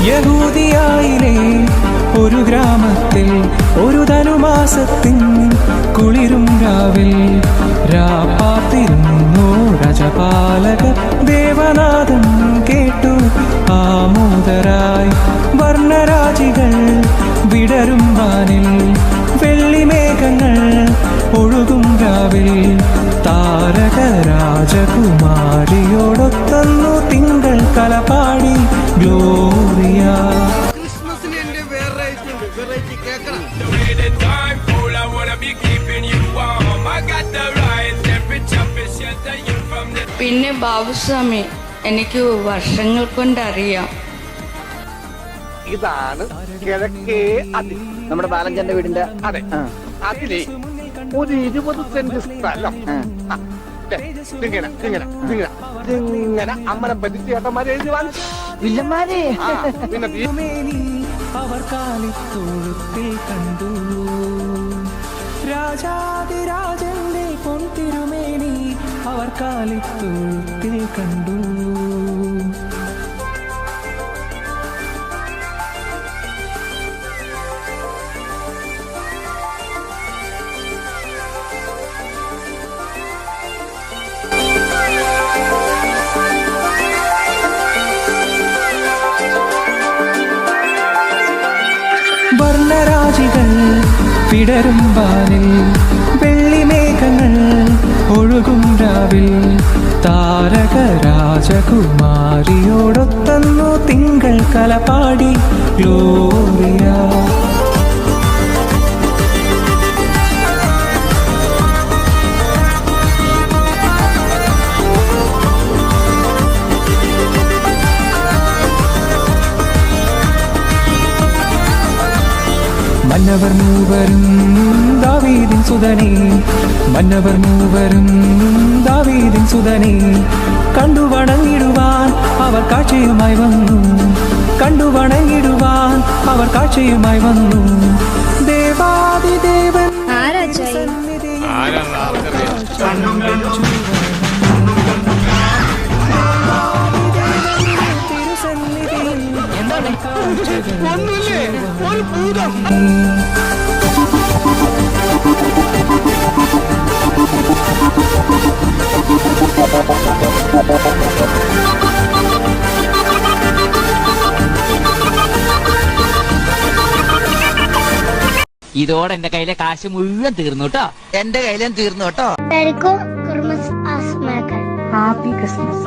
യഹൂദിയായിലെ ഒരു ഗ്രാമത്തിൽ ഒരു ധനുമാസത്തിൻ കുളിരും രാവിൽ രാപ്പാത്തിരുന്നു രജപാലക ദേവനാഥൻ കേട്ടു ആമോദരായി വർണ്ണരാജികൾ വിടരും വാനിൽ വെള്ളിമേഘങ്ങൾ ഒഴുകും രാവിൽ താരക രാജകുമാരിയോടൊത്തന്നു തിങ്കൾ കലപാടി ഗ്ലോറിയ. പിന്നെ ബാബുസ്വാമി എനിക്ക് വർഷങ്ങൾ കൊണ്ടറിയാം. ഇതാണ് കിഴക്കേ അതിൽ നമ്മുടെ ബാലഞ്ചന്റെ വീടിന്റെ. അതെ, അതിലെ ഒരു 20 സെന്റ് സ്ഥലം ഇങ്ങനെ ഇങ്ങനെ ഇങ്ങനെ ഇങ്ങനെ അമ്മനെ പറ്റി ചേട്ടന്മാരെ എഴുതി വാങ്ങിച്ചു. വില്ലന്മാരെ പിന്നെ അവർ കാലിത്തൊഴുത്തിൽ കണ്ടു രാജാതിരാജന്റെ പൊൻതിരുമേനി അവർ കാലിത്തൊഴുത്തിൽ കണ്ടു. വർണ്ണരാജികൾ വിടരും വാനിൽ വെള്ളിമേഘങ്ങൾ ഒഴുകും രാവിൽ താരക രാജകുമാരിയോടൊത്തന്നു തിങ്കൾ കലപാടി ഗ്ലോറിയ. മന്നവർ മൂവരും ദാവീദിൻ സുതനേ, മന്നവർ മൂവരും ദാവീദിൻ സുതനേ, കണ്ടു വണങ്ങിടുവാൻ അവർ കാഴ്ചയുമായി വന്നു, കണ്ടു വണങ്ങിടുവാൻ അവർ കാഴ്ചയുമായി വന്നു. ദേവാദിദേവൻ ഒന്നുമില്ലേ, ഒരു ഭൂതം. ഇതോടെ എന്റെ കയ്യിലെ കാശ് മുഴുവൻ തീർന്നു കേട്ടോ. എന്റെ കയ്യിലും തീർന്നു കേട്ടോ. Merry Christmas. Happy Christmas.